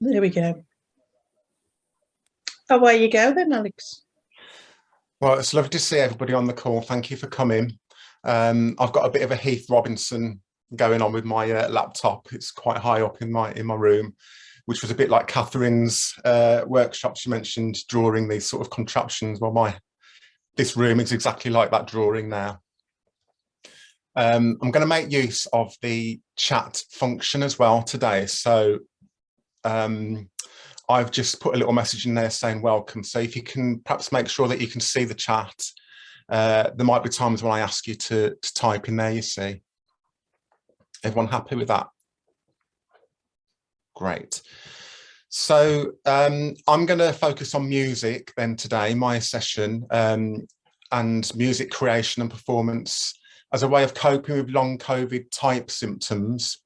There we go. Away you go then, Alex. Well, it's lovely to see everybody on the call. Thank you for coming. I've got a bit of a Heath Robinson going on with my laptop. It's quite high up in my room, which was a bit like Catherine's workshop. She mentioned drawing these sort of contraptions. Well, this room is exactly like that drawing now. I'm going to make use of the chat function as well today. So I've just put a little message in there saying welcome. So if you can perhaps make sure that you can see the chat. There might be times when I ask you to type in there, you see. Everyone happy with that? Great. So I'm going to focus on music then today, my session, and music creation and performance as a way of coping with long COVID type symptoms.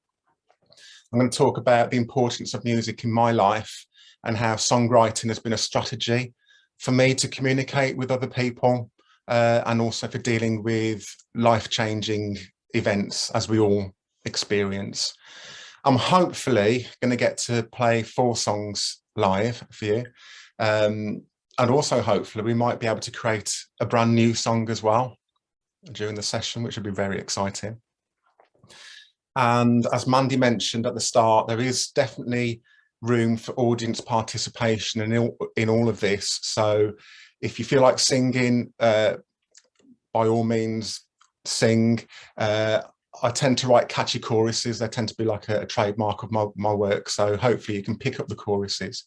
I'm going to talk about the importance of music in my life and how songwriting has been a strategy for me to communicate with other people and also for dealing with life-changing events as we all experience. I'm hopefully going to get to play 4 songs live for you. And also hopefully we might be able to create a brand new song as well during the session, which would be very exciting. And as Mandy mentioned at the start, there is definitely room for audience participation in all of this. So if you feel like singing, by all means, sing. I tend to write catchy choruses. They tend to be like a trademark of my work. So hopefully you can pick up the choruses.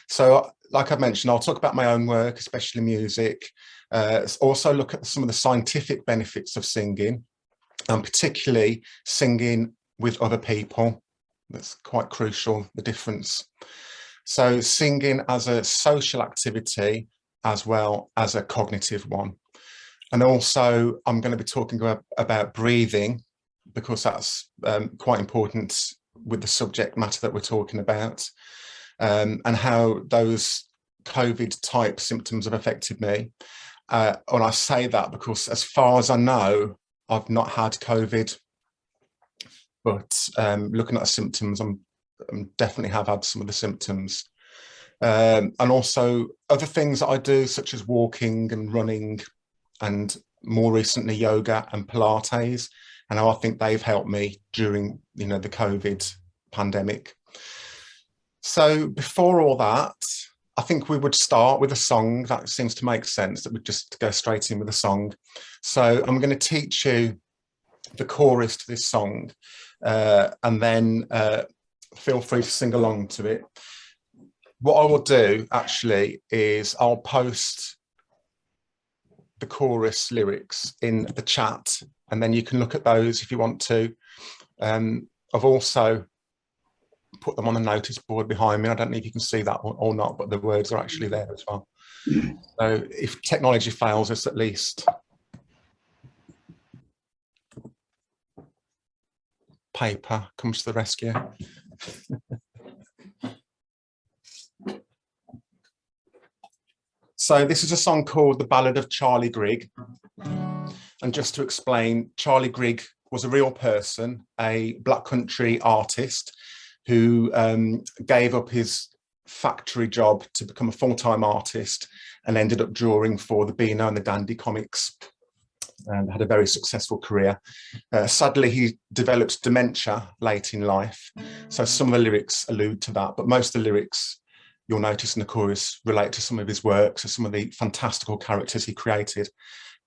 So like I mentioned, I'll talk about my own work, especially music. Also look at some of the scientific benefits of singing, and particularly singing with other people. That's quite crucial, the difference. So singing as a social activity as well as a cognitive one. And also I'm going to be talking about breathing, because that's quite important with the subject matter that we're talking about, and how those COVID type symptoms have affected me. And I say that because as far as I know, I've not had COVID, but looking at the symptoms, I'm definitely have had some of the symptoms. And also other things that I do, such as walking and running, and more recently yoga and Pilates, and I think they've helped me during, the COVID pandemic. So before all that, I think we would start with a song. That seems to make sense, that we just go straight in with a song. So I'm going to teach you the chorus to this song, and then feel free to sing along to it. What I will do actually is I'll post the chorus lyrics in the chat, and then you can look at those if you want to. I've also put them on the notice board behind me. I don't know if you can see that or not, but the words are actually there as well. So if technology fails us, at least paper comes to the rescue. So this is a song called The Ballad of Charlie Grigg. And just to explain, Charlie Grigg was a real person, a Black Country artist who gave up his factory job to become a full-time artist and ended up drawing for the Beano and the Dandy comics, and had a very successful career. Sadly, he developed dementia late in life. So some of the lyrics allude to that, but most of the lyrics you'll notice in the chorus relate to some of his works or some of the fantastical characters he created.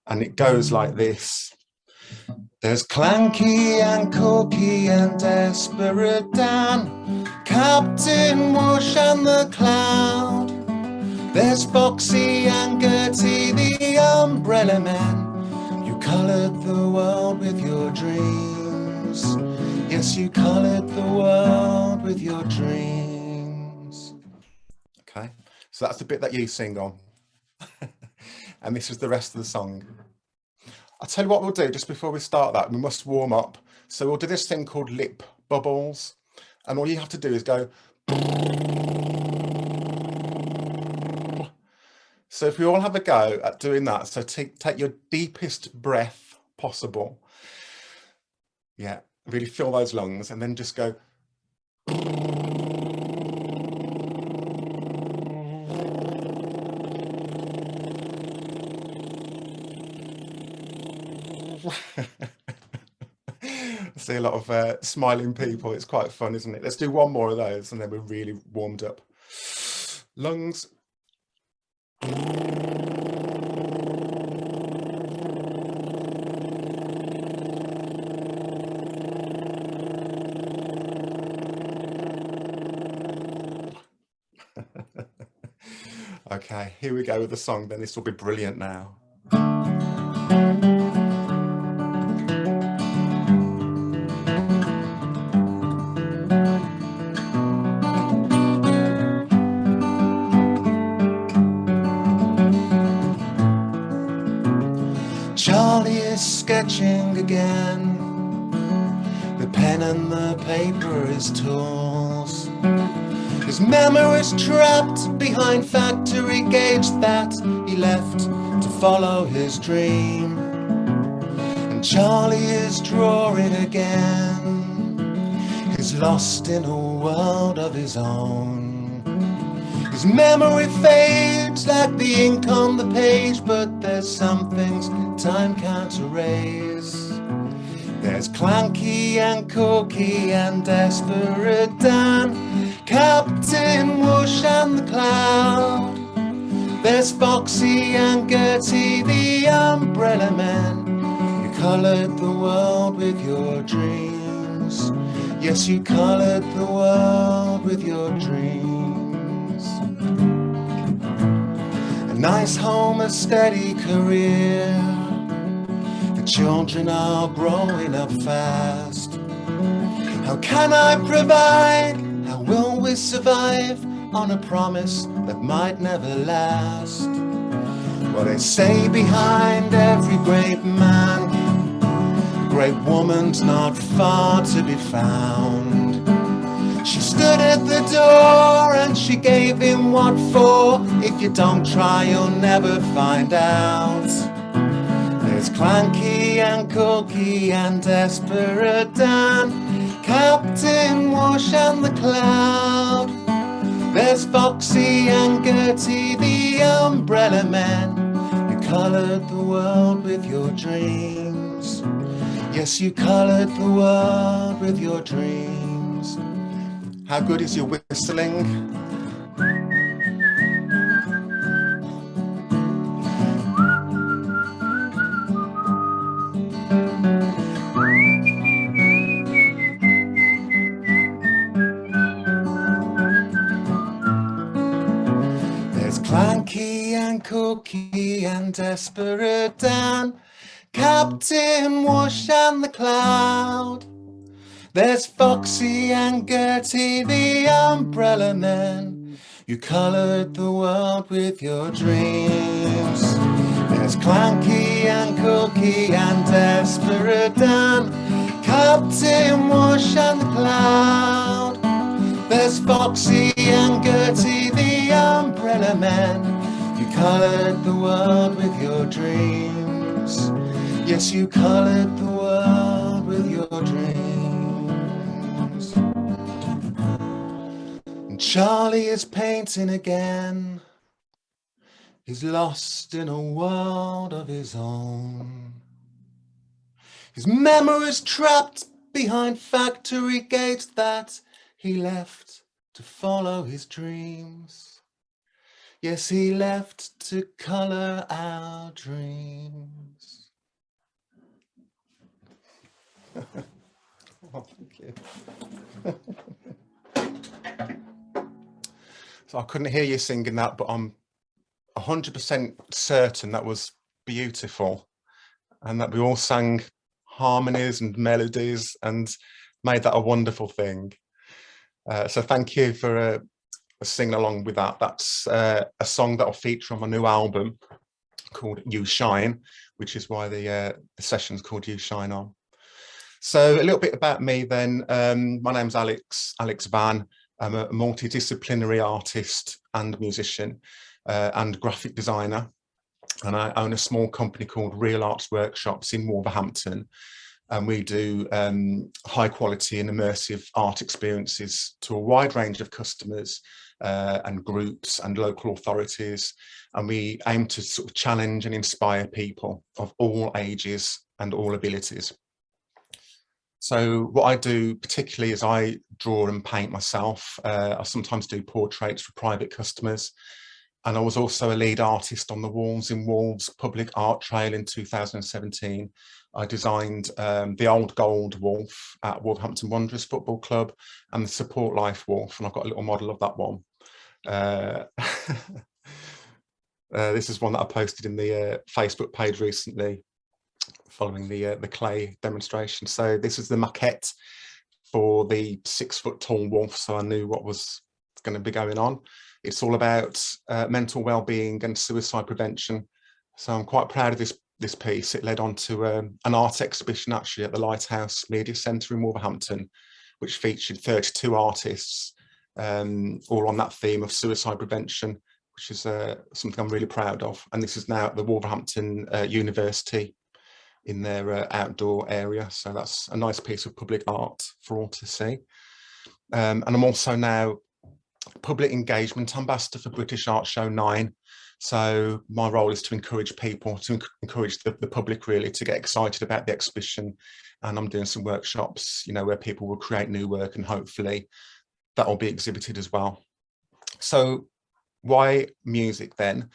And it goes like this. There's Clanky and Corky and Desperate Dan, Captain Whoosh and the Cloud. There's Foxy and Gertie, the Umbrella Man. You coloured the world with your dreams. Yes, you coloured the world with your dreams. Okay, so that's the bit that you sing on. And this is the rest of the song. I'll tell you what we'll do just before we start that. We must warm up. So we'll do this thing called lip bubbles. And all you have to do is go. So if we all have a go at doing that, so take your deepest breath possible. Yeah, really fill those lungs and then just go. I see a lot of smiling people. It's quite fun, isn't it? Let's do one more of those and then we're really warmed up. Lungs. Okay, here we go with the song then. This will be brilliant now. Charlie is sketching again. The pen and the paper is tools. His memory's trapped behind factory gates that he left to follow his dream. And Charlie is drawing again. He's lost in a world of his own. His memory fades like the ink on the page, but there's some things time can't erase. There's Clanky and Cookie and Desperate Dan, Captain Whoosh and the Cloud. There's Foxy and Gertie, the Umbrella Men. You coloured the world with your dreams. Yes, you coloured the world with your dreams. A nice home, a steady career. The children are growing up fast. How can I provide? How will we survive on a promise that might never last? Well, they say behind every great man, a great woman's not far to be found. She stood at the door and she gave him what for. If you don't try, you'll never find out. There's Clanky and Cookie and Desperate Dan, Captain Whoosh and the Cloud. There's Foxy and Gertie, the Umbrella Men. You coloured the world with your dreams. Yes, you coloured the world with your dreams. How good is your whistling? Clanky and Cookie and Desperate Dan, Captain Whoosh and the Cloud. There's Foxy and Gertie, the Umbrella Men. You coloured the world with your dreams. There's Clanky and Cookie and Desperate Dan, Captain Whoosh and the Cloud. There's Foxy and Gertie, the Umbrella Men. You coloured the world with your dreams. Yes, you coloured the world with your dreams. And Charlie is painting again. He's lost in a world of his own. His memory's trapped behind factory gates that he left to follow his dreams. Yes, he left to colour our dreams. Oh, thank you. So I couldn't hear you singing that, but I'm 100% certain that was beautiful and that we all sang harmonies and melodies and made that a wonderful thing. So thank you for singing along with that. That's a song that will feature on my new album called You Shine, which is why the session's called You Shine On. So a little bit about me then. My name's Alex Vann. I'm a multidisciplinary artist and musician and graphic designer. And I own a small company called Real Arts Workshops in Wolverhampton. And we do high quality and immersive art experiences to a wide range of customers and groups and local authorities. And we aim to sort of challenge and inspire people of all ages and all abilities. So what I do particularly is I draw and paint myself. I sometimes do portraits for private customers. And I was also a lead artist on the walls in Wolves Public Art Trail in 2017. I designed the Old Gold Wolf at Wolverhampton Wanderers Football Club and the Support Life Wolf, and I've got a little model of that one. This is one that I posted in the Facebook page recently following the clay demonstration. So this is the maquette for the 6 foot tall wolf, so I knew what was going to be going on. It's all about mental well-being and suicide prevention. So I'm quite proud of this piece. It led on to an art exhibition actually at the Lighthouse Media Centre in Wolverhampton, which featured 32 artists, all on that theme of suicide prevention, which is something I'm really proud of. And this is now at the Wolverhampton University in their outdoor area. So that's a nice piece of public art for all to see. And I'm also now public engagement ambassador for British Art Show 9. So my role is to encourage people, to encourage the public really to get excited about the exhibition. And I'm doing some workshops, you know, where people will create new work and hopefully that will be exhibited as well. So why music then?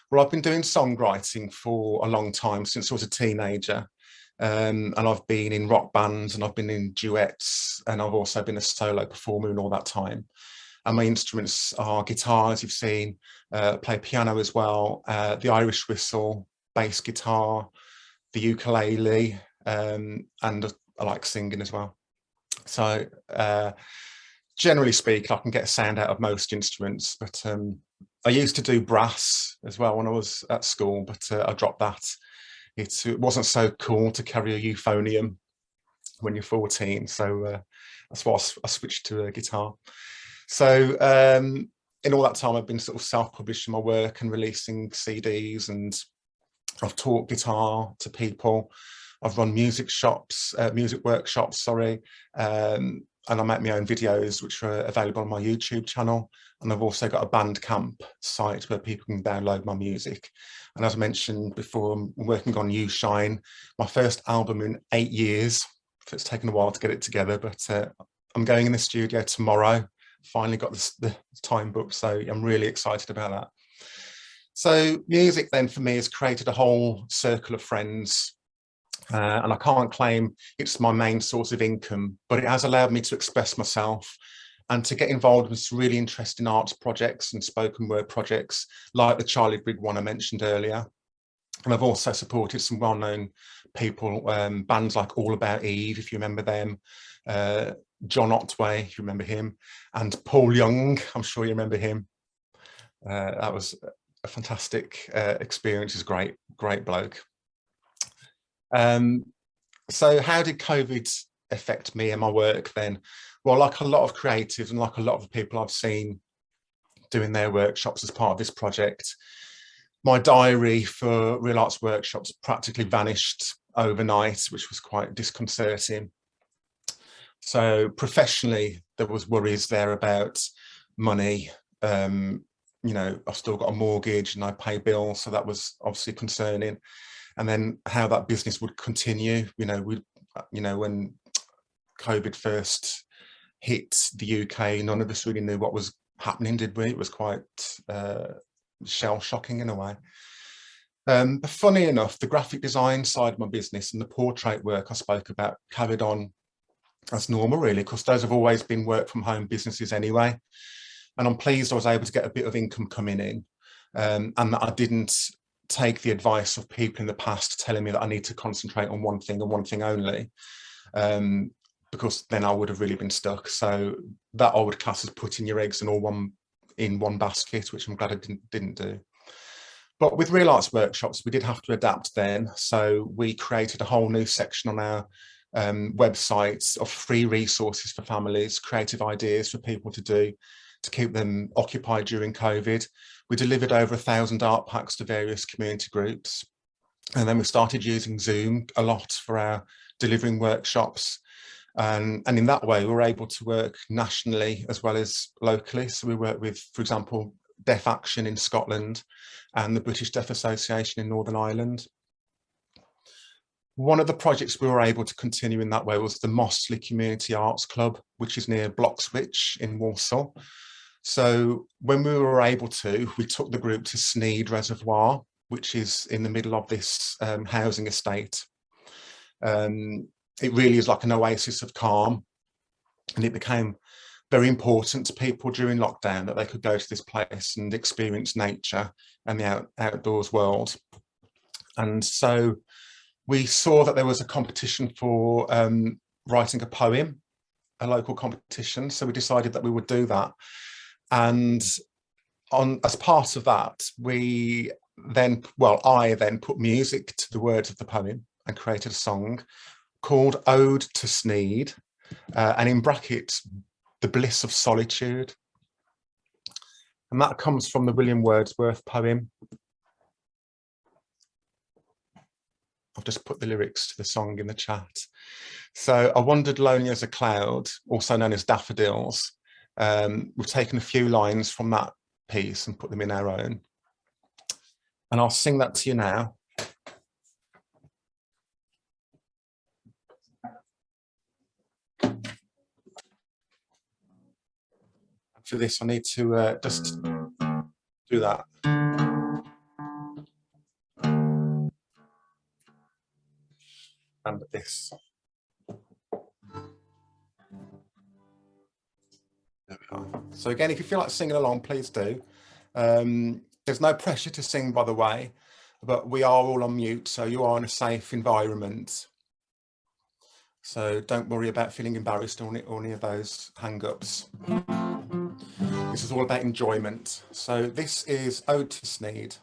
Well, I've been doing songwriting for a long time, since I was a teenager. And I've been in rock bands and I've been in duets, and I've also been a solo performer in all that time. And my instruments are guitar, as you've seen, play piano as well, the Irish whistle, bass guitar, the ukulele, and I like singing as well. So generally speaking, I can get a sound out of most instruments, but I used to do brass as well when I was at school, but I dropped that. It wasn't so cool to carry a euphonium when you're 14, so that's why I switched to a guitar. So in all that time, I've been sort of self-publishing my work and releasing CDs, and I've taught guitar to people. I've run music workshops, sorry, and I make my own videos, which are available on my YouTube channel. And I've also got a Bandcamp site where people can download my music. And as I mentioned before, I'm working on You Shine, my first album in 8 years. It's taken a while to get it together, but I'm going in the studio tomorrow. Finally got the time booked, so I'm really excited about that. So music then for me has created a whole circle of friends, and I can't claim it's my main source of income, but it has allowed me to express myself and to get involved with some really interesting arts projects and spoken word projects like the Charlie Brigg one I mentioned earlier. And I've also supported some well-known people, bands like All About Eve, if you remember them, John Otway, if you remember him, and Paul Young, I'm sure you remember him. That was a fantastic experience. He's a great bloke. So how did COVID affect me and my work then? Well, like a lot of creatives and like a lot of people I've seen doing their workshops as part of this project, my diary for Real Arts workshops practically vanished overnight, which was quite disconcerting. So professionally, there was worries there about money. You know, I've still got a mortgage and I pay bills, so that was obviously concerning. And then how that business would continue. You know, when COVID first hit the UK, none of us really knew what was happening, did we? It was quite shell-shocking in a way. But funny enough, the graphic design side of my business and the portrait work I spoke about carried on as normal, really, because those have always been work from home businesses anyway. And I'm pleased I was able to get a bit of income coming in, and that I didn't take the advice of people in the past telling me that I need to concentrate on one thing and one thing only, because then I would have really been stuck. So that I would class as putting your eggs in one basket, which I'm glad I didn't do. But with Real Arts workshops, we did have to adapt then. So we created a whole new section on our websites of free resources for families, creative ideas for people to do to keep them occupied during COVID. We delivered over 1,000 art packs to various community groups. And then we started using Zoom a lot for our delivering workshops. And in that way, we were able to work nationally as well as locally. So we worked with, for example, Deaf Action in Scotland and the British Deaf Association in Northern Ireland. One of the projects we were able to continue in that way was the Mossley Community Arts Club, which is near Bloxwich in Walsall. So when we were able to, we took the group to Sneed Reservoir, which is in the middle of this housing estate. It really is like an oasis of calm, and it became very important to people during lockdown that they could go to this place and experience nature and the outdoors world. And so we saw that there was a competition for writing a poem, a local competition. So we decided that we would do that. And as part of that, I then put music to the words of the poem and created a song called Ode to Sneed, and in brackets, The Bliss of Solitude. And that comes from the William Wordsworth poem. I've just put the lyrics to the song in the chat. So I wandered lonely as a cloud, also known as Daffodils. We've taken a few lines from that piece and put them in our own. And I'll sing that to you now. For this, I need to just do that. And this. There we are. So again, if you feel like singing along, please do. There's no pressure to sing, by the way, but we are all on mute, so you are in a safe environment. So don't worry about feeling embarrassed or any of those hang-ups. This is all about enjoyment. So this is Ode to Sneed.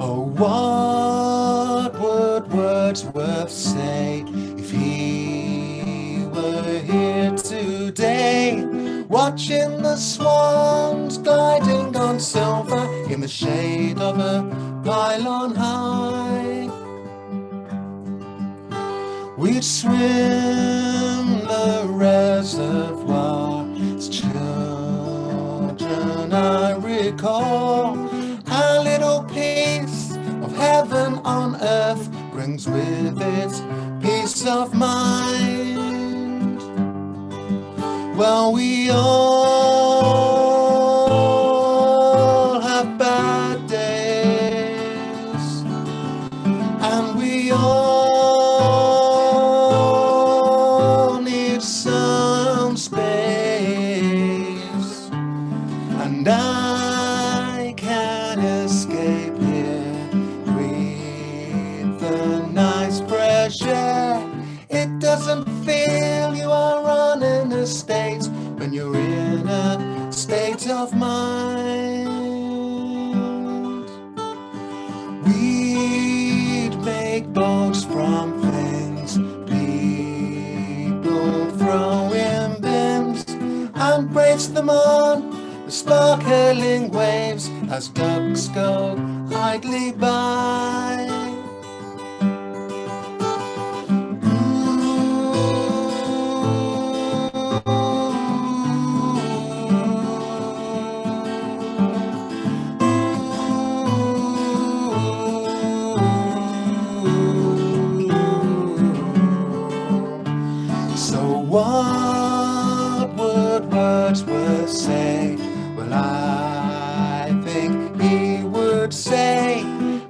Oh, what would Wordsworth say if he were here today, watching the swans gliding on silver in the shade of a pylon high? We'd swim the reservoir as children, I recall. A little piece of heaven on earth brings with it peace of mind. Well, we all have bad days, and we all need some space, and I can't escape here, breathe the nice fresh air. It doesn't feel you are on in a state when you're in a state of mind. We'd make boats from things people throw in bins and brace them on the sparkling waves as ducks go idly by. So what would Wordsworth say? Well, I think he would say,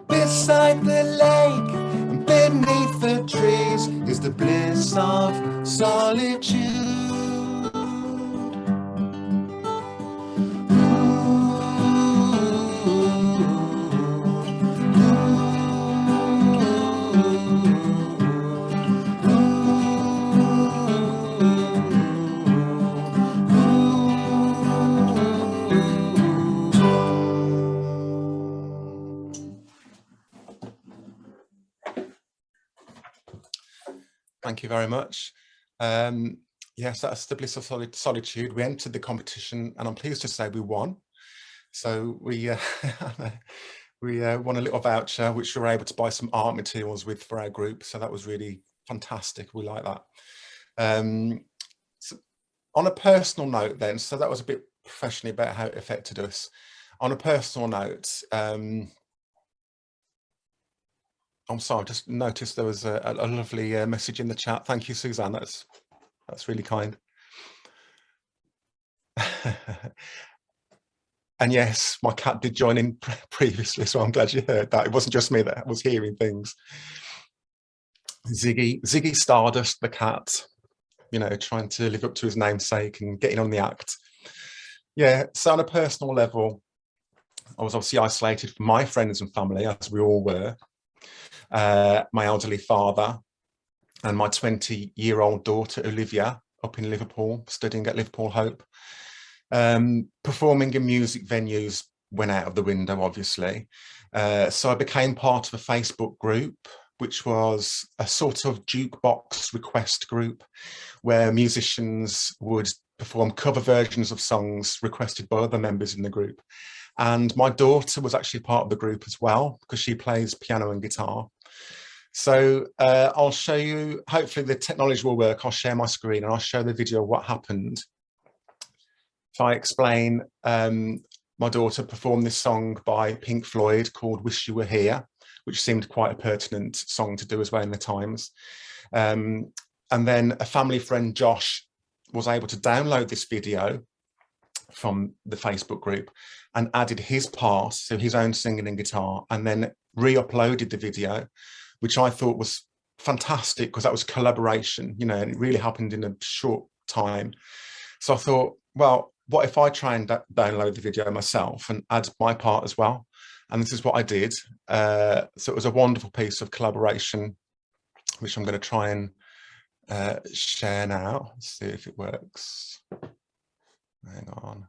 beside the lake and beneath the trees is the bliss of solitude. Thank you very much. Yes, that's the Bliss of Solitude. We entered the competition and I'm pleased to say we won. So we won a little voucher which we were able to buy some art materials with for our group. So that was really fantastic. We like that. So on a personal note then, so that was a bit professionally about how it affected us. On a personal note, I'm sorry, I just noticed there was a lovely message in the chat. Thank you, Suzanne. That's really kind. And yes, my cat did join in previously, so I'm glad you heard that. It wasn't just me that was hearing things. Ziggy Stardust, the cat, you know, trying to live up to his namesake and getting on the act. Yeah, so on a personal level, I was obviously isolated from my friends and family, as we all were. My elderly father and my 20-year-old daughter, Olivia, up in Liverpool, studying at Liverpool Hope. Performing in music venues went out of the window, obviously. So I became part of a Facebook group, which was a sort of jukebox request group where musicians would perform cover versions of songs requested by other members in the group. And my daughter was actually part of the group as well, because she plays piano and guitar. So I'll show you, hopefully the technology will work. I'll share my screen and I'll show the video of what happened. If I explain, my daughter performed this song by Pink Floyd called Wish You Were Here, which seemed quite a pertinent song to do as well in the times. And then a family friend, Josh, was able to download this video from the Facebook group and added his part, so his own singing and guitar, and then re-uploaded the video, which I thought was fantastic because that was collaboration, you know, and it really happened in a short time. So I thought, well, what if I try and download the video myself and add my part as well? And this is what I did. So it was a wonderful piece of collaboration, which I'm going to try and share now. Let's see if it works. Hang on.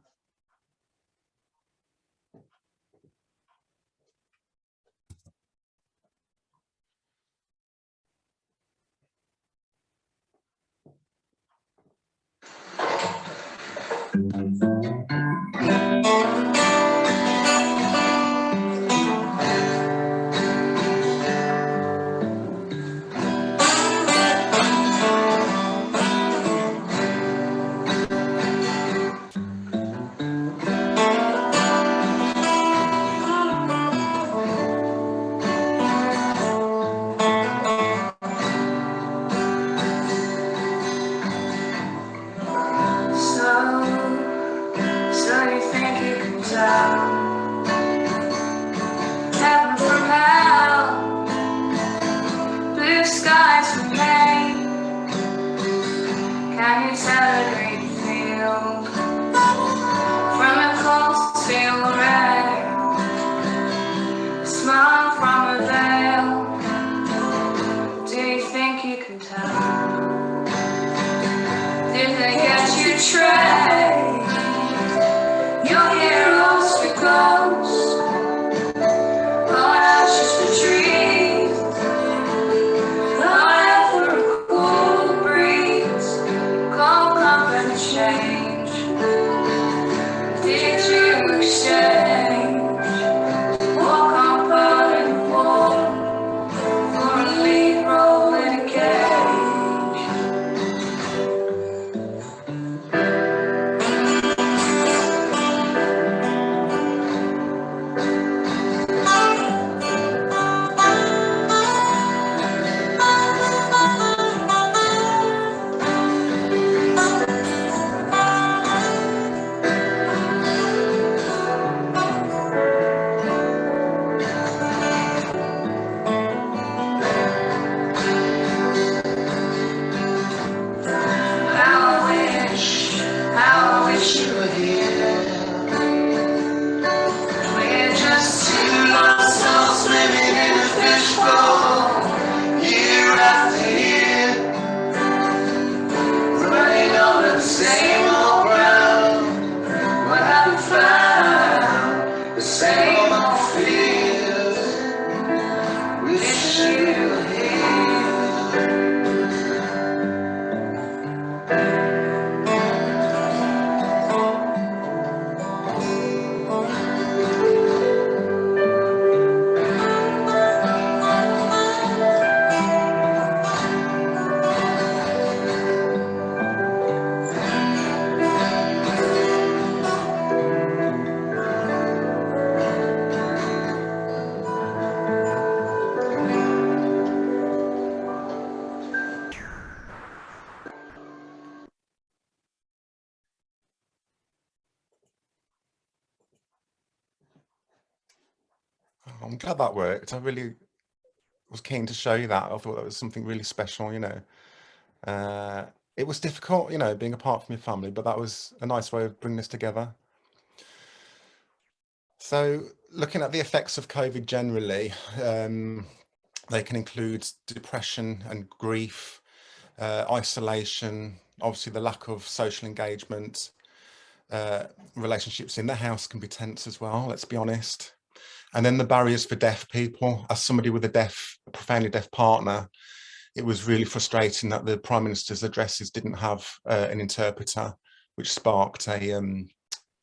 I'm glad that worked. I really was keen to show you that. I thought that was something really special, you know. It was difficult, you know, being apart from your family, but that was a nice way of bringing us together. So looking at the effects of COVID generally, they can include depression and grief, isolation, obviously the lack of social engagement, relationships in the house can be tense as well, let's be honest. And then the barriers for deaf people. As somebody with a profoundly deaf partner, it was really frustrating that the Prime Minister's addresses didn't have an interpreter, which sparked a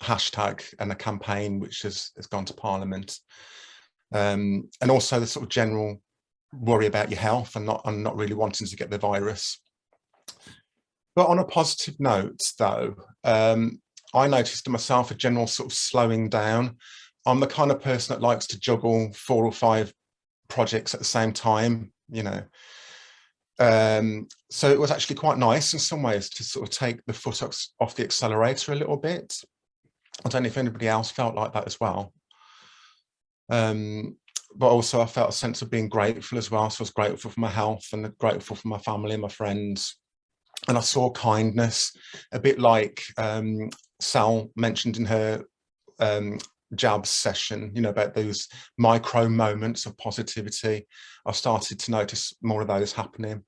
hashtag and a campaign which has gone to Parliament. And also the sort of general worry about your health and not really wanting to get the virus. But on a positive note, though, I noticed to myself a general sort of slowing down. I'm the kind of person that likes to juggle 4 or 5 projects at the same time, you know. So it was actually quite nice in some ways to sort of take the foot off the accelerator a little bit. I don't know if anybody else felt like that as well. But also I felt a sense of being grateful as well. So I was grateful for my health and grateful for my family and my friends. And I saw kindness, a bit like Sal mentioned in her jabs session, you know, about those micro moments of positivity. I started to notice more of those happening.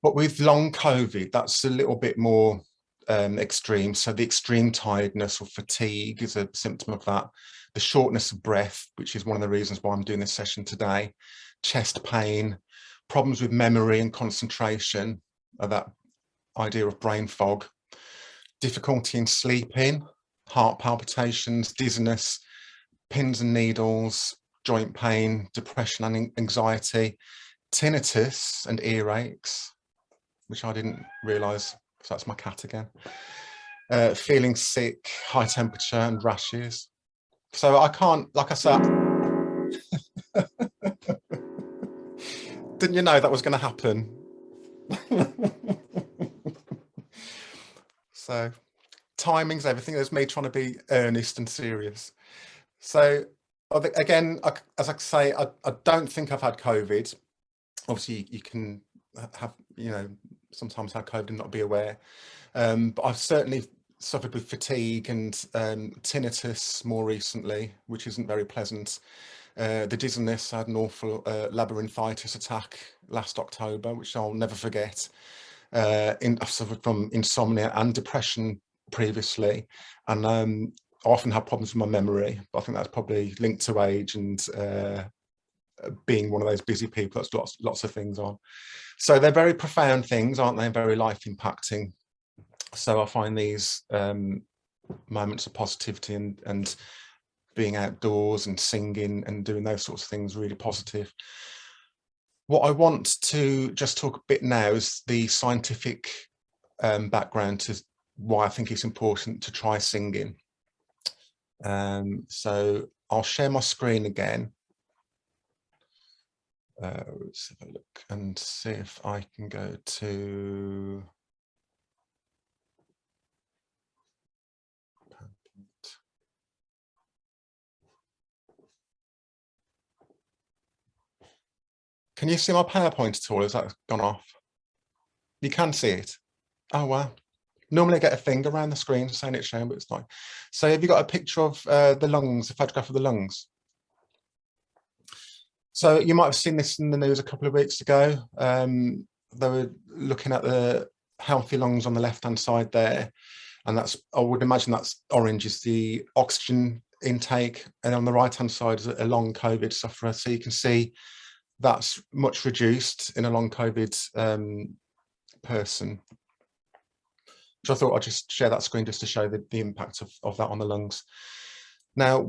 But with long COVID, that's a little bit more extreme. So the extreme tiredness or fatigue is a symptom of that. The shortness of breath, which is one of the reasons why I'm doing this session today. Chest pain, problems with memory and concentration, that idea of brain fog. Difficulty in sleeping, heart palpitations, dizziness, pins and needles, joint pain, depression and anxiety, tinnitus and earaches, which I didn't realise, because that's my cat again. Feeling sick, high temperature and rashes. So I can't, like I said, didn't you know that was going to happen? So timing's everything. There's me trying to be earnest and serious. So again, as I say, I don't think I've had COVID. Obviously you can have, you know, sometimes had COVID and not be aware. But I've certainly suffered with fatigue and tinnitus more recently, which isn't very pleasant. The dizziness, I had an awful labyrinthitis attack last October, which I'll never forget. I've suffered from insomnia and depression previously, and I often have problems with my memory, but I think that's probably linked to age and being one of those busy people that's lots of things on. So they're very profound things, aren't they? Very life impacting. So I find these moments of positivity and being outdoors and singing and doing those sorts of things really positive. What I want to just talk a bit now is the scientific background to why I think it's important to try singing. So I'll share my screen again. Let's have a look and see if I can go to Can you see my PowerPoint at all? Has that gone off? You can see it. Oh, wow. Normally I get a finger around the screen saying it's showing, but it's not. So have you got a picture of the lungs, a photograph of the lungs? So you might have seen this in the news a couple of weeks ago. They were looking at the healthy lungs on the left-hand side there. And that's, I would imagine that's orange is the oxygen intake. And on the right-hand side is a long COVID sufferer. So you can see that's much reduced in a long COVID person. So I thought I'd just share that screen just to show the impact of that on the lungs. Now,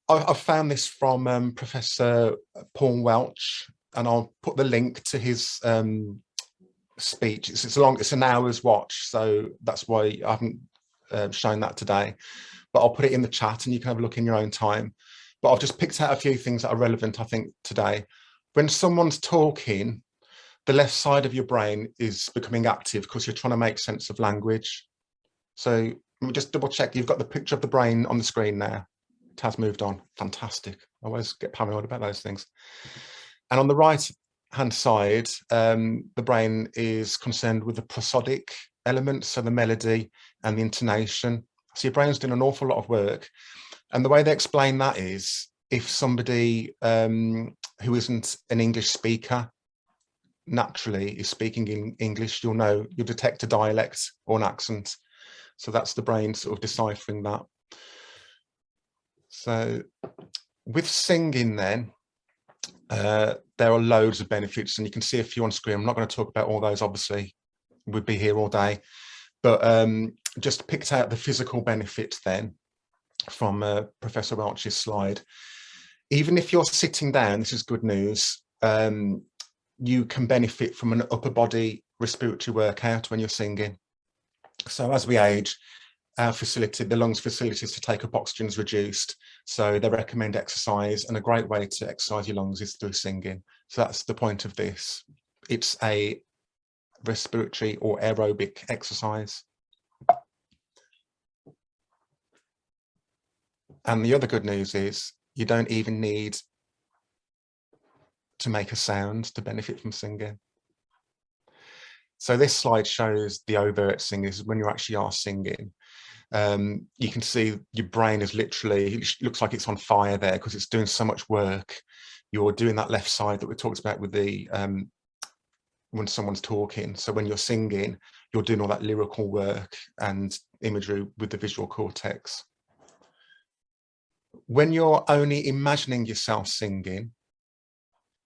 I've found this from Professor Paul Welch, and I'll put the link to his speech. It's an hour's watch, so that's why I haven't shown that today. But I'll put it in the chat and you can have a look in your own time. But I've just picked out a few things that are relevant, I think, today. When someone's talking, the left side of your brain is becoming active because you're trying to make sense of language. So let me just double check. You've got the picture of the brain on the screen now. It has moved on. Fantastic. I always get paranoid about those things. And on the right hand side, the brain is concerned with the prosodic elements, so the melody and the intonation. So your brain's doing an awful lot of work. And the way they explain that is, if somebody who isn't an English speaker naturally is speaking in English, you'll detect a dialect or an accent. So that's the brain sort of deciphering that. So with singing then, there are loads of benefits, and you can see a few on screen. I'm not going to talk about all those, obviously, we'd be here all day, but just picked out the physical benefits then from Professor Welch's slide. Even if you're sitting down, this is good news, you can benefit from an upper body respiratory workout when you're singing. So as we age, the lungs' facilities to take up oxygen is reduced. So they recommend exercise, and a great way to exercise your lungs is through singing. So that's the point of this. It's a respiratory or aerobic exercise. And the other good news is you don't even need to make a sound to benefit from singing. So this slide shows the overt singing. This is when you actually are singing. You can see your brain is literally, it looks like it's on fire there because it's doing so much work. You're doing that left side that we talked about with the when someone's talking. So when you're singing, you're doing all that lyrical work and imagery with the visual cortex. When you're only imagining yourself singing,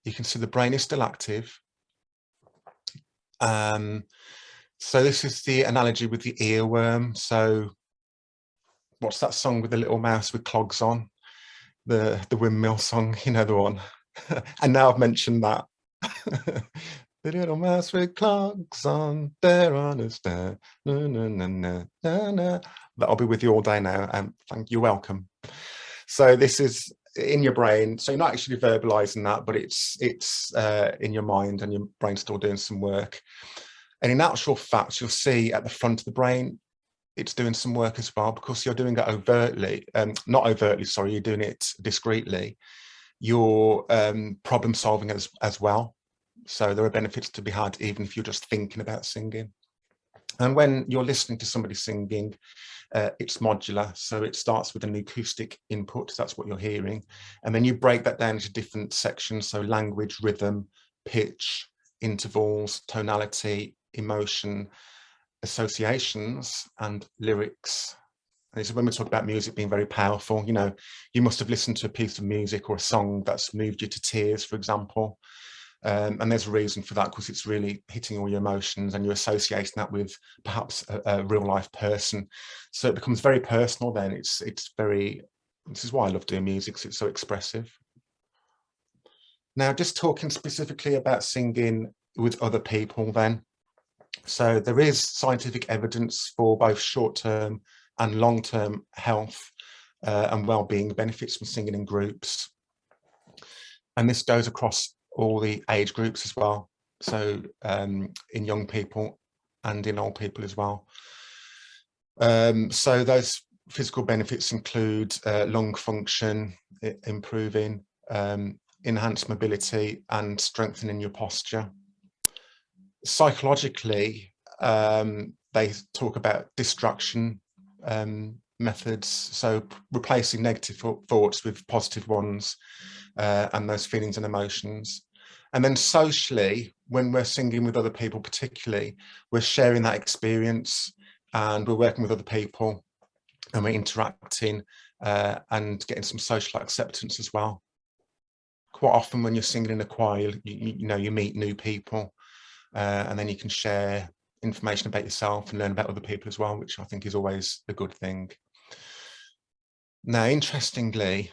you can see the brain is still active. So this is the analogy with the earworm. So what's that song with the little mouse with clogs on? The windmill song, you know the one. And now I've mentioned that. The little mouse with clogs on, there on a stair. Na, na, na, na, na, na. That'll be with you all day now. Thank you, welcome. So this is in your brain. So you're not actually verbalizing that, but it's in your mind, and your brain's still doing some work. And in actual fact, you'll see at the front of the brain, it's doing some work as well, because you're doing it overtly, not overtly, sorry, you're doing it discreetly. You're problem solving as well. So there are benefits to be had even if you're just thinking about singing. And when you're listening to somebody singing, it's modular. So it starts with an acoustic input, that's what you're hearing. And then you break that down into different sections. So language, rhythm, pitch, intervals, tonality, emotion, associations, and lyrics. And this is when we talk about music being very powerful. You know, you must have listened to a piece of music or a song that's moved you to tears, for example. And there's a reason for that, because it's really hitting all your emotions and you're associating that with perhaps a real life person. So it becomes very personal then. It's very, this is why I love doing music, because it's so expressive. Now, just talking specifically about singing with other people then. So there is scientific evidence for both short-term and long-term health and well-being benefits from singing in groups. And this goes across all the age groups as well. So in young people and in old people as well. So those physical benefits include lung function, improving, enhanced mobility, and strengthening your posture. Psychologically, they talk about distraction methods, so replacing negative thoughts with positive ones, and those feelings and emotions. And then socially, when we're singing with other people particularly, we're sharing that experience and we're working with other people and we're interacting and getting some social acceptance as well. Quite often when you're singing in a choir, you know, you meet new people and then you can share information about yourself and learn about other people as well, which I think is always a good thing. Now, interestingly,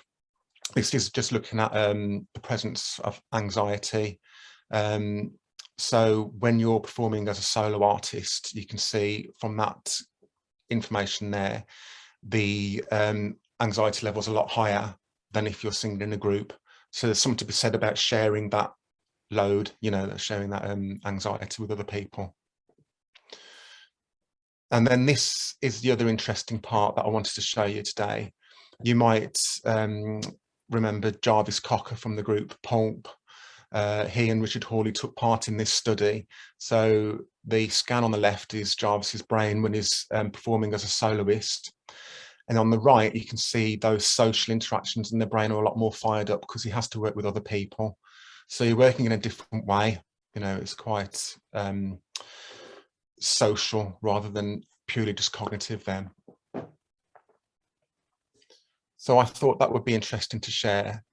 this is just looking at the presence of anxiety. So when you're performing as a solo artist, you can see from that information there, the anxiety level is a lot higher than if you're singing in a group. So there's something to be said about sharing that load, you know, sharing that anxiety with other people. And then this is the other interesting part that I wanted to show you today. You might remember Jarvis Cocker from the group Pulp. He and Richard Hawley took part in this study. So the scan on the left is Jarvis's brain when he's performing as a soloist. And on the right, you can see those social interactions in the brain are a lot more fired up because he has to work with other people. So you're working in a different way. You know, it's quite social rather than purely just cognitive then. So I thought that would be interesting to share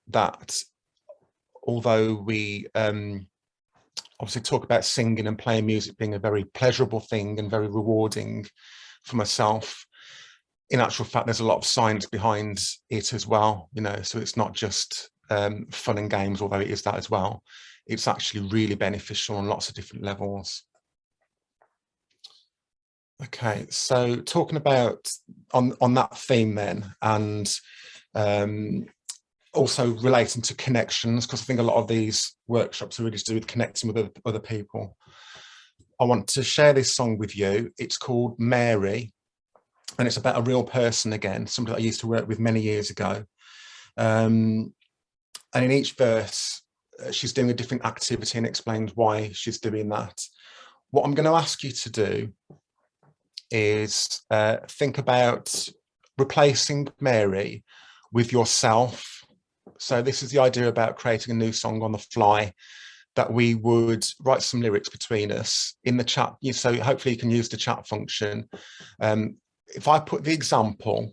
that although we obviously talk about singing and playing music being a very pleasurable thing and very rewarding for myself, in actual fact, there's a lot of science behind it as well, you know, so it's not just fun and games, although it is that as well. It's actually really beneficial on lots of different levels. Okay, so talking about on that theme then, and also relating to connections, because I think a lot of these workshops are really to do with connecting with other people. I want to share this song with you. It's called Mary, and it's about a real person again, somebody I used to work with many years ago. And in each verse, she's doing a different activity and explains why she's doing that. What I'm going to ask you to do is think about replacing Mary with yourself. So this is the idea about creating a new song on the fly, that we would write some lyrics between us in the chat. So hopefully you can use the chat function. If I put the example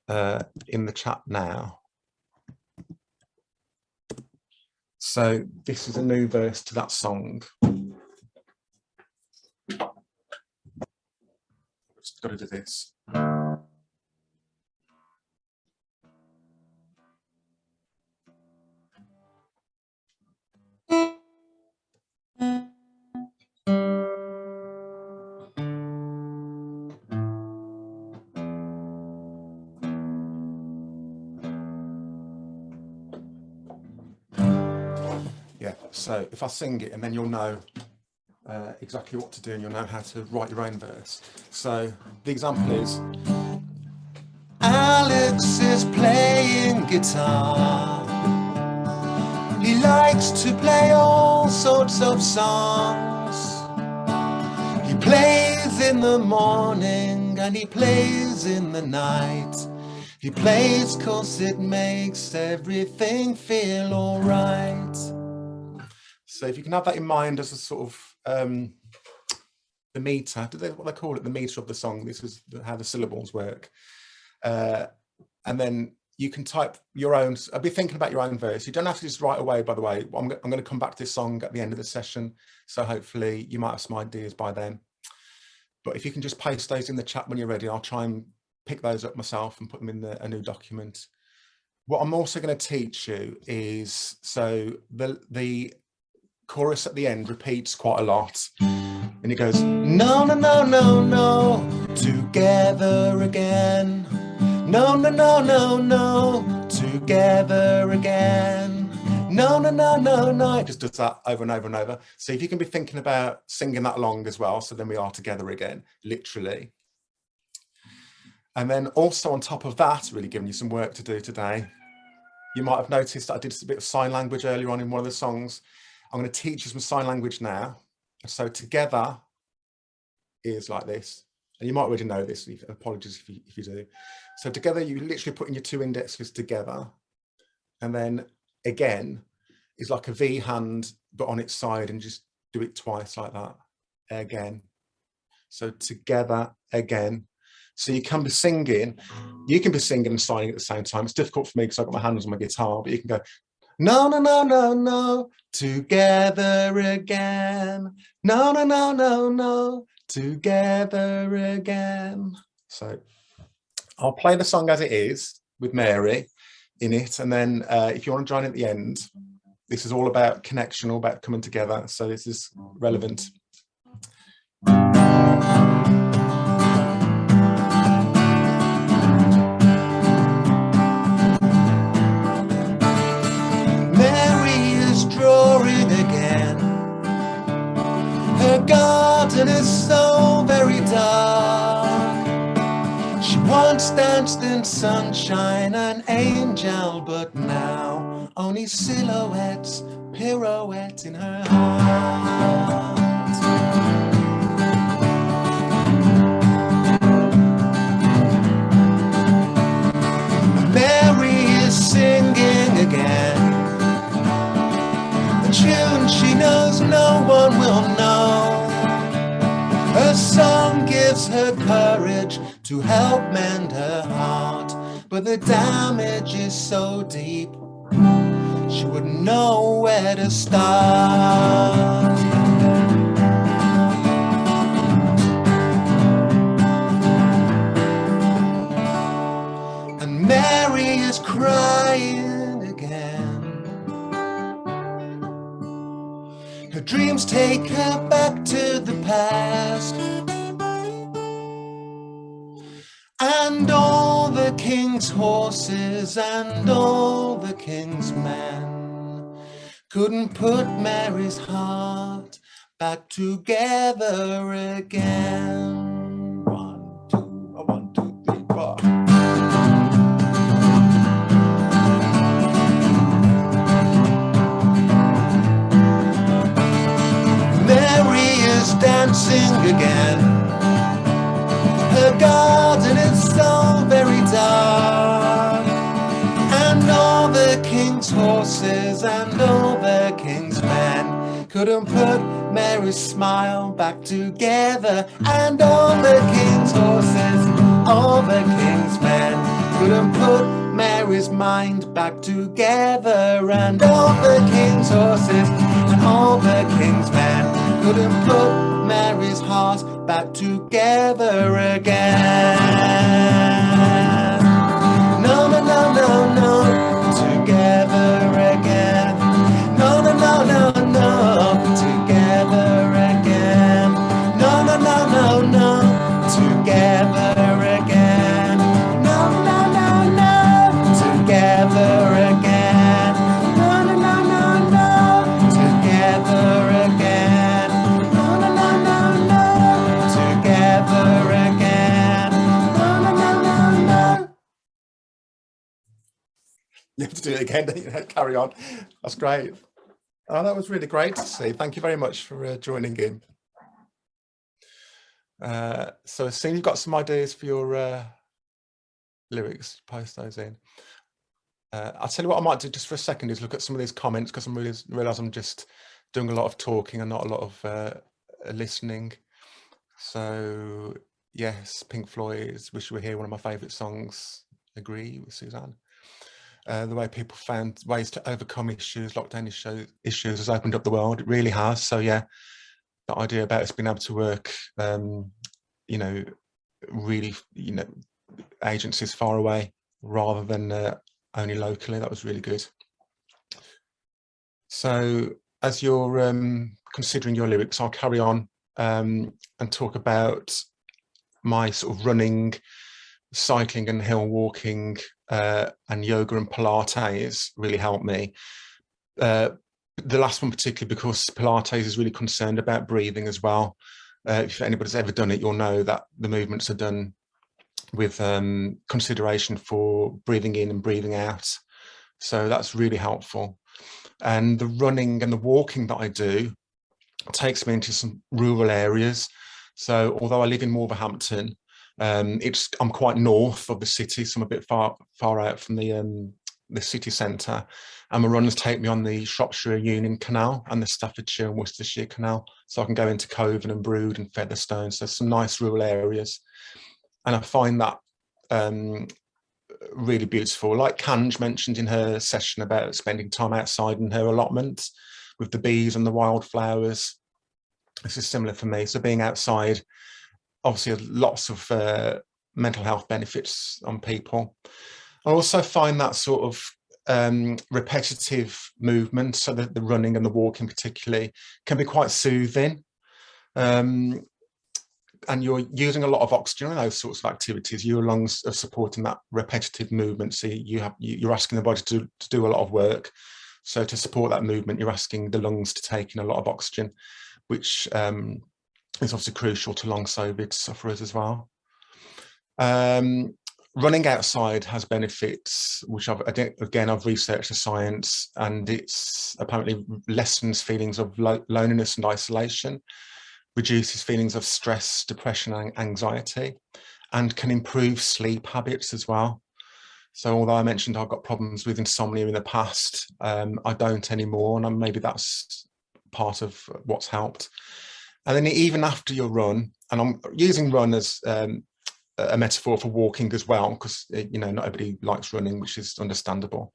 in the chat now. So this is a new verse to that song. Just got to do this. Yeah, so if I sing it and then you'll know exactly what to do and you'll know how to write your own verse. So the example is, Alex is playing guitar. He likes to play all sorts of songs. He plays in the morning and he plays in the night. He plays 'cause it makes everything feel all right. So if you can have that in mind as a sort of the meter, what they call it, the meter of the song. This is how the syllables work. And then you can type your own. I'll be thinking about your own verse. You don't have to just write away, by the way. I'm going to come back to this song at the end of the session. So hopefully you might have some ideas by then. But if you can just paste those in the chat when you're ready, I'll try and pick those up myself and put them in a new document. What I'm also going to teach you is, so the chorus at the end repeats quite a lot. And it goes, no, no, no, no, no, together again. No, no, no, no, no, together again. No, no, no, no, no. It just does that over and over and over. So if you can be thinking about singing that along as well, so then we are together again, literally. And then also on top of that, really giving you some work to do today, you might have noticed that I did a bit of sign language earlier on in one of the songs. I'm going to teach you some sign language now. So together is like this. And you might already know this, apologies if you do. So together, you literally putting your two indexes together. And then again is like a V hand, but on its side, and just do it twice like that, again. So together, again. So you can be singing and signing at the same time. It's difficult for me because I've got my hands on my guitar, but you can go, no, no, no, no, no, together again. No, no, no, no, no, together again. So I'll play the song as it is with Mary in it. And then if you want to join at the end, this is all about connection, all about coming together. So this is relevant. Drawing again. Her garden is so very dark. She once danced in sunshine and angel, but now only silhouettes pirouette in her heart. Mary is singing again, a tune she knows no one will know. Her song gives her courage to help mend her heart, but the damage is so deep, she wouldn't know where to start. And Mary is crying again. Her dreams take her back to the past, and all the king's horses and all the king's men couldn't put Mary's heart back together again. 1, 2, 1, 2, 3, 4. Mary is dancing again. Her garden is so very dark, and all the king's horses and all the king's men couldn't put Mary's smile back together. And all the king's horses, all the king's men couldn't put Mary's mind back together. And all the king's horses and all the king's men couldn't put Mary's heart back together again. No, no, no, no, no, together again. No, no, no, no, no, together again. No, no, no, no, no, together again. No, no, no, no, together again. No, no, no, no, no, together again. No, no, no, no, no, together again. No, no, no, no, no. You have to do it again, don't you? Carry on. That's great. Oh, that was really great to see. Thank you very much for joining in. So as soon as you've got some ideas for your lyrics, post those in. I'll tell you what I might do just for a second is look at some of these comments, because I'm realise I'm just doing a lot of talking and not a lot of listening. So yes, Pink Floyd's Wish You Were Here, one of my favourite songs. Agree with Suzanne. The way people found ways to overcome issues, lockdown issues has opened up the world. It really has. So yeah, the idea about us being able to work, you know, really, you know, agencies far away rather than only locally, that was really good. So as you're considering your lyrics, I'll carry on and talk about my sort of running, cycling and hill walking and yoga and Pilates really helped me. The last one particularly because Pilates is really concerned about breathing as well. If anybody's ever done it, you'll know that the movements are done with consideration for breathing in and breathing out. So that's really helpful. And the running and the walking that I do takes me into some rural areas. So although I live in Wolverhampton, I'm quite north of the city, so I'm a bit far out from the city centre, and my runners take me on the Shropshire Union Canal and the Staffordshire and Worcestershire Canal, so I can go into Coven and Brood and Featherstone, so some nice rural areas, and I find that really beautiful. Like Kanj mentioned in her session about spending time outside in her allotment with the bees and the wildflowers, this is similar for me. So being outside obviously lots of mental health benefits on people. I also find that sort of repetitive movement, so that the running and the walking particularly, can be quite soothing. And you're using a lot of oxygen in those sorts of activities. Your lungs are supporting that repetitive movement. So you're asking the body to do a lot of work. So to support that movement, you're asking the lungs to take in a lot of oxygen, which is obviously crucial to long COVID sufferers as well. running outside has benefits, which I've researched the science, and it's apparently lessens feelings of loneliness and isolation, reduces feelings of stress, depression, and anxiety, and can improve sleep habits as well. So although I mentioned I've got problems with insomnia in the past, I don't anymore, and maybe that's part of what's helped. And then even after your run, and I'm using run as a metaphor for walking as well, because not everybody likes running, which is understandable.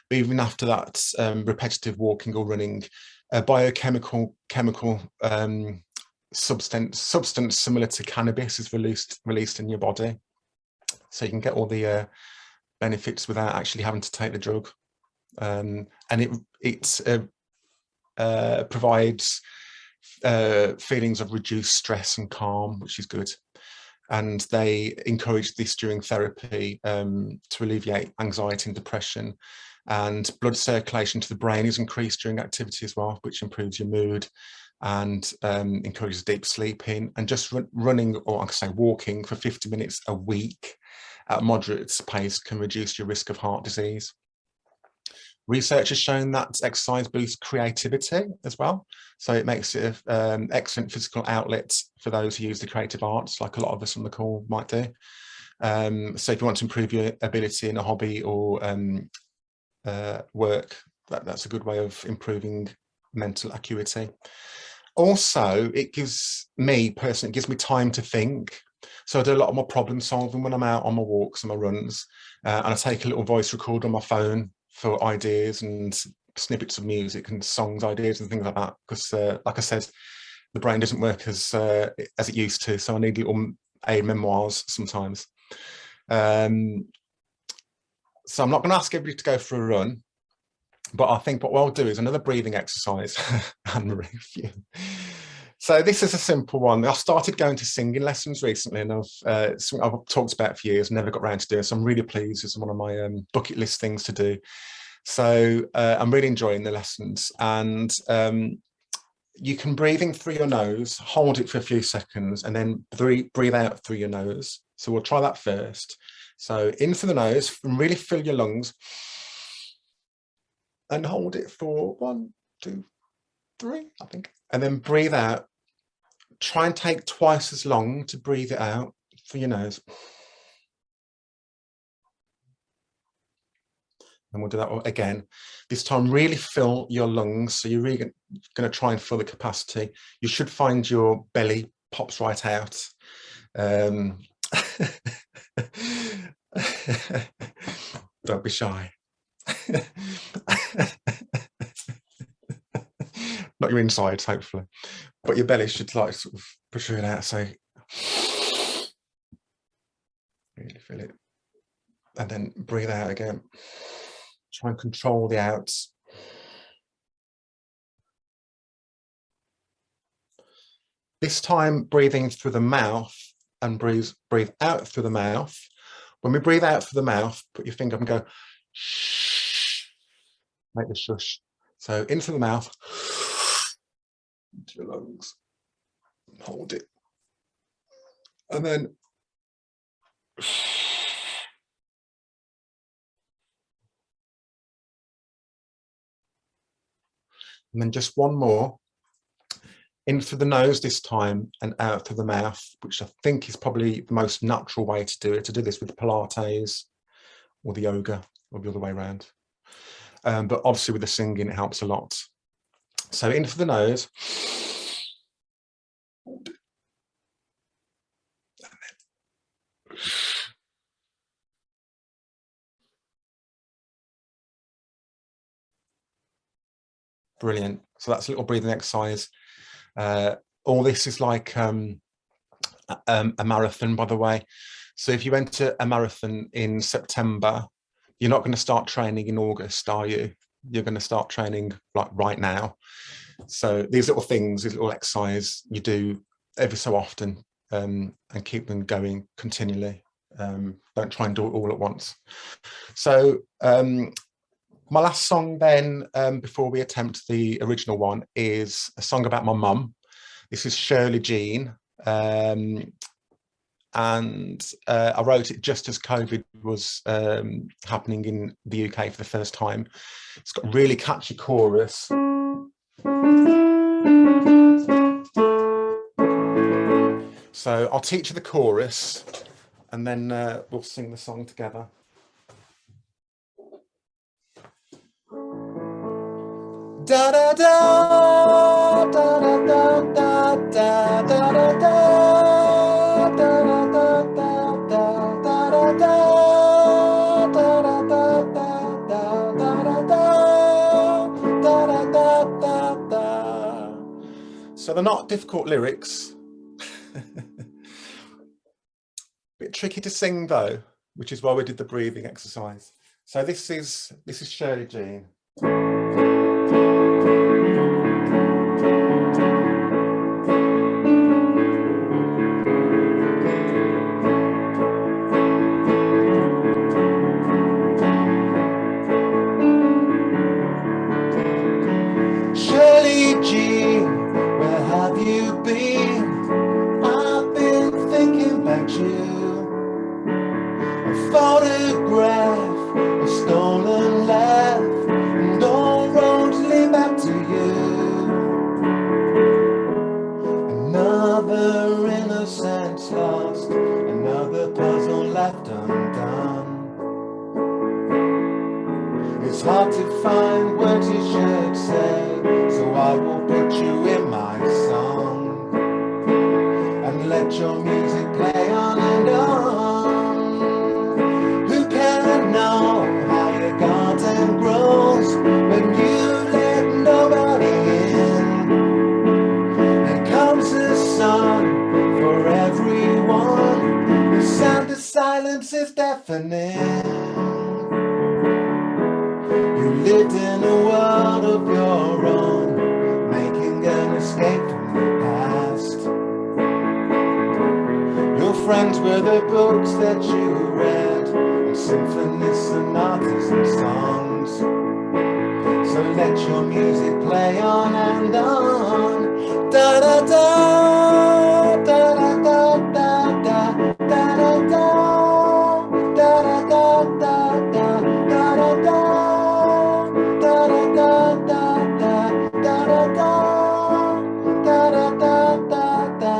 But even after that repetitive walking or running, a biochemical substance similar to cannabis is released in your body, so you can get all the benefits without actually having to take the drug, and it provides feelings of reduced stress and calm, which is good. And they encourage this during therapy to alleviate anxiety and depression. And blood circulation to the brain is increased during activity as well, which improves your mood and encourages deep sleeping. And just running, or I could say walking, for 50 minutes a week at moderate pace can reduce your risk of heart disease. Research has shown that exercise boosts creativity as well. So it makes it an excellent physical outlet for those who use the creative arts, like a lot of us on the call might do. So if you want to improve your ability in a hobby or work, that's a good way of improving mental acuity. Also, it gives me personally, it gives me time to think. So I do a lot of my problem solving when I'm out on my walks and my runs, and I take a little voice recorder on my phone for ideas and snippets of music and songs ideas and things like that, because like I said, the brain doesn't work as it used to, so I need little memoirs sometimes. So I'm not going to ask everybody to go for a run, but I think what I'll do is another breathing exercise. Anne-Marie, so this is a simple one. I started going to singing lessons recently, and I've talked about it for years, never got around to doing it, so I'm really pleased. It's one of my bucket list things to do. So I'm really enjoying the lessons, and you can breathe in through your nose, hold it for a few seconds, and then breathe out through your nose. So we'll try that first. So in through the nose, and really fill your lungs, and hold it for 1, 2, 3, I think, and then breathe out. Try and take twice as long to breathe it out through your nose. And we'll do that again. This time, really fill your lungs. So you're really going to try and fill the capacity. You should find your belly pops right out. Don't be shy. Not your insides, hopefully, but your belly should like sort of protrude out. So really feel it, and then breathe out again. Try and control the outs. This time, breathing through the mouth, and breathe out through the mouth. When we breathe out through the mouth, put your finger up and go shh. Make the shush. So in through the mouth, into your lungs, hold it, and then just one more. In through the nose this time and out through the mouth, which I think is probably the most natural way to do it, to do this with Pilates or the yoga, or the other way around. But obviously with the singing, it helps a lot. So in through the nose. Brilliant. So that's a little breathing exercise. All this is like a marathon, by the way. So if you went to a marathon in September, you're not going to start training in August, are you? You're going to start training like right now. So these little things, these little exercise you do every so often, and keep them going continually. Don't try and do it all at once. So my last song then, before we attempt the original one, is a song about my mum. This is Shirley Jean. and I wrote it just as COVID was happening in the UK for the first time. It's got a really catchy chorus. So I'll teach you the chorus and then we'll sing the song together. Da da da da da da da da da da da da da. So they're not difficult lyrics. Bit tricky to sing though, which is why we did the breathing exercise. So this is Shirley Jean. Shirley Jean, where have you been? I've been thinking about you. A photograph, a stolen laugh, and all roads lead back to you. Another innocence lost, another puzzle left undone. It's hard to find words you should say, so I will put you in my song and let your music play on and on. Who can know how your garden grows when you let nobody in? There comes a song for everyone. The sound of silence is deafening. You lived in a world of your own, making an escape from the past. Your friends were the books that you read, and symphonies, sonatas and songs. So let your music play on and on. Da da da da da da da da da da da da da da da da da.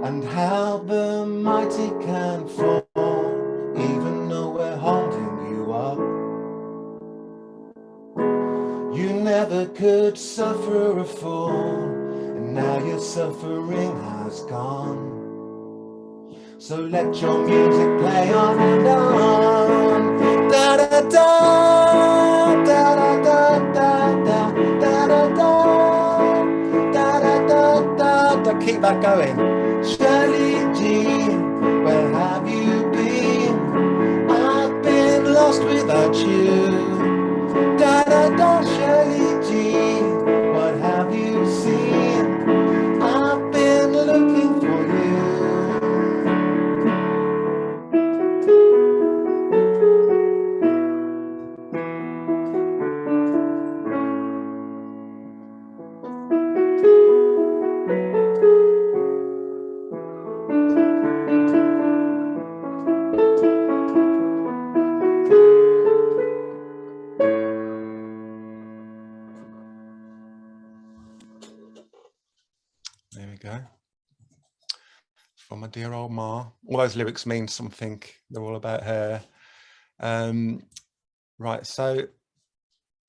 And how the mighty can fall, even though we're holding you up. You never could suffer a fall, and now your suffering has gone. So let your music play on and on. Da da da da da da da da da da da da da. Keep that going. Shirley Jean, where have you been? I've been lost without you. Da da da, Shirley Jean, what have you seen? I've been looking for you. There we go. For my dear old Ma. All those lyrics mean something. They're all about her. Right, so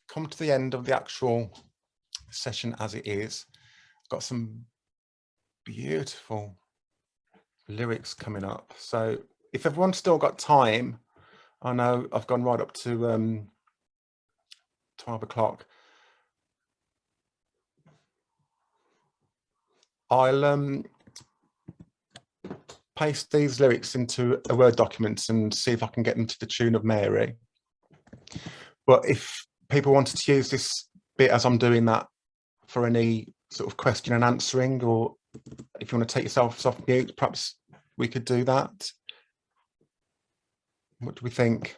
come to the end of the actual session as it is. I've got some beautiful lyrics coming up. So if everyone's still got time, I know I've gone right up to 12 o'clock. I'll paste these lyrics into a Word document and see if I can get them to the tune of Mary. But if people wanted to use this bit as I'm doing that for any sort of question and answering, or if you want to take yourself off mute, perhaps we could do that. What do we think?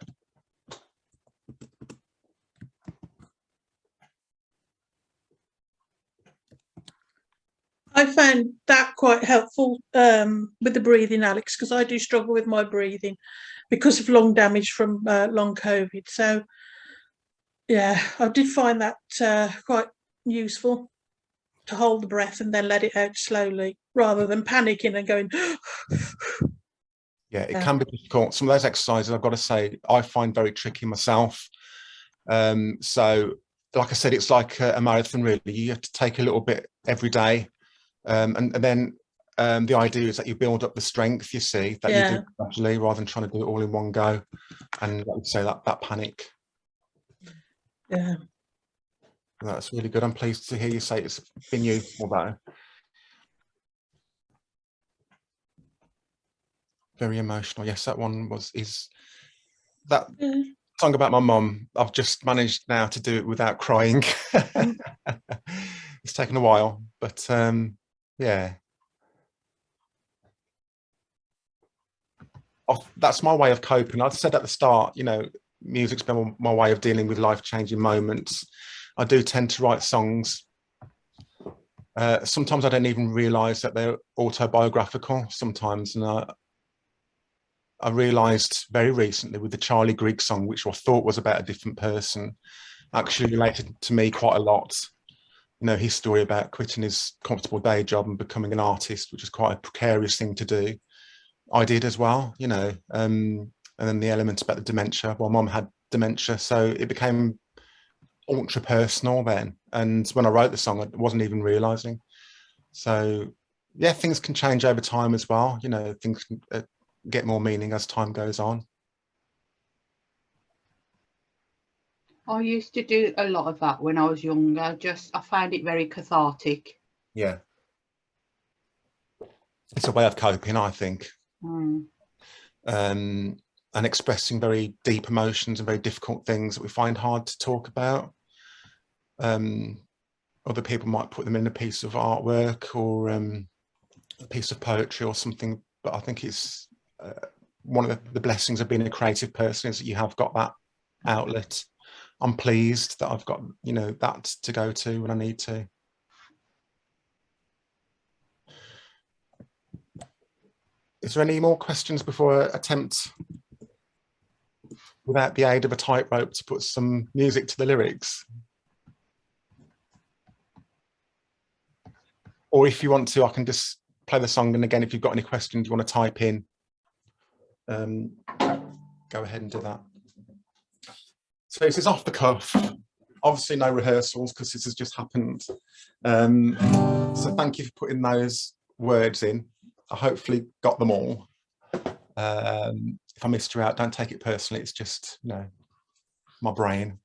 I found that quite helpful with the breathing, Alex, because I do struggle with my breathing because of lung damage from long COVID. So, yeah, I did find that quite useful to hold the breath and then let it out slowly rather than panicking and going. Yeah, it can be difficult. Some of those exercises, I've got to say, I find very tricky myself. So, like I said, it's like a marathon, really. You have to take a little bit every day. And then the idea is that you build up the strength, you see, that you do gradually rather than trying to do it all in one go. And like you say, that panic. Yeah. That's really good. I'm pleased to hear you say it's been useful, though. Very emotional. Yes, that one is that song about my mum. I've just managed now to do it without crying. It's taken a while, but yeah. That's my way of coping. I said at the start, you know, music's been my way of dealing with life-changing moments. I do tend to write songs. Sometimes I don't even realise that they're autobiographical sometimes, and I realised very recently with the Charlie Greig song, which I thought was about a different person, actually related to me quite a lot. You know, his story about quitting his comfortable day job and becoming an artist, which is quite a precarious thing to do. I did as well, you know, and then the elements about the dementia. Well, mum had dementia, so it became ultra personal then. And when I wrote the song, I wasn't even realising. So, yeah, things can change over time as well. You know, things can get more meaning as time goes on. I used to do a lot of that when I was younger. I find it very cathartic. Yeah. It's a way of coping, I think. And expressing very deep emotions and very difficult things that we find hard to talk about. Other people might put them in a piece of artwork or a piece of poetry or something, but I think it's one of the blessings of being a creative person is that you have got that outlet. I'm pleased that I've got, you know, that to go to when I need to. Is there any more questions before I attempt, without the aid of a tightrope, to put some music to the lyrics? Or if you want to, I can just play the song, and again, if you've got any questions you want to type in, go ahead and do that. So this is off the cuff, obviously no rehearsals because this has just happened. So thank you for putting those words in. I hopefully got them all. If I missed you out, don't take it personally. It's just, you know, my brain.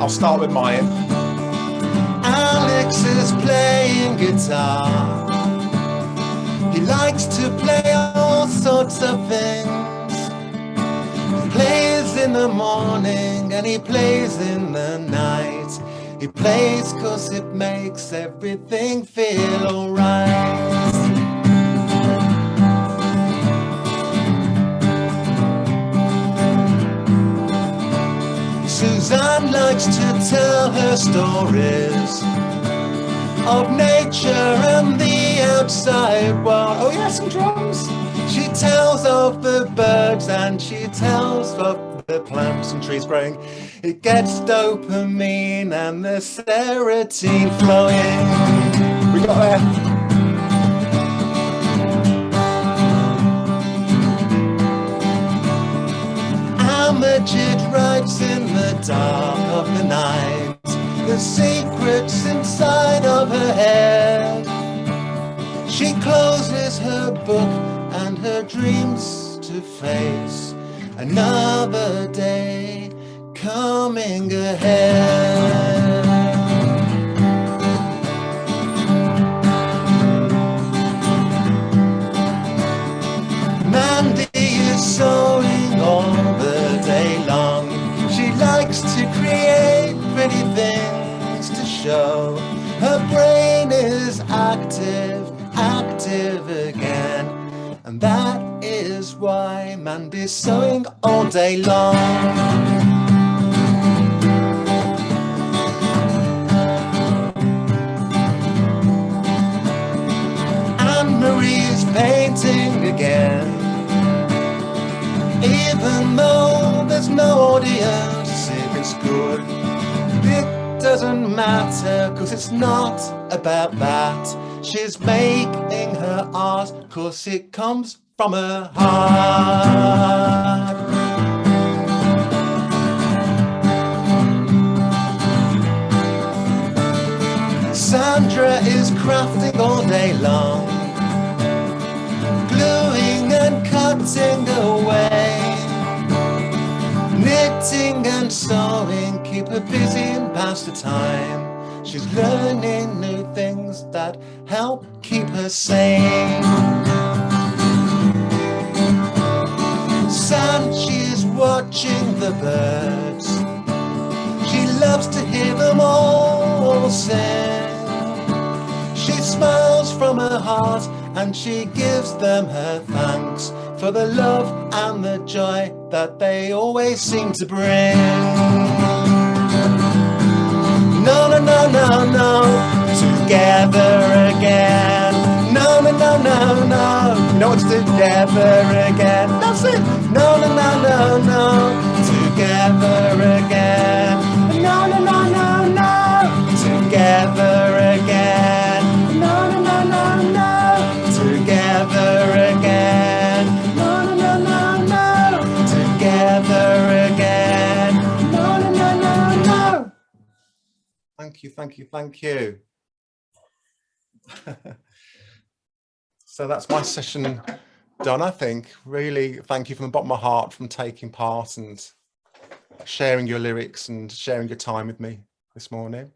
I'll start with mine. Alex is playing guitar. He likes to play all sorts of things. He plays in the morning and he plays in the night. He plays 'cause it makes everything feel alright. Suzanne likes to tell her stories of nature and the outside world. Oh yeah, some drums. She tells of the birds and she tells of the plants and trees growing. It gets dopamine and the serotonin flowing. We got there. Amajid writes in the dark of the night the secrets inside of her head. She closes her book and her dreams to face another day coming ahead. Mandy is sewing all the day long. She likes to create pretty things to show. Her brain is active again, and that is That's why Mandy's sewing all day long. Marie's painting again. Even though there's no audience, if it's good, it doesn't matter, 'cause it's not about that. She's making her art 'cause it comes from her heart. Sandra is crafting all day long, gluing and cutting away, knitting and sewing, keep her busy and pass the time. She's learning new things that help keep her sane. She is watching the birds. She loves to hear them all sing. She smiles from her heart and she gives them her thanks for the love and the joy that they always seem to bring. No, no, no, no, no, together again. No, no, no, no, no, no, it's together again. That's it. No, no, no, no, no, together again. No, no, no, no, no, together again. No, no, no, no, no, together again. No, no, no, no, no, together again. No, no, no, no, no. Thank you, thank you, thank you. So that's my session done, I think. Really, thank you from the bottom of my heart from taking part and sharing your lyrics and sharing your time with me this morning.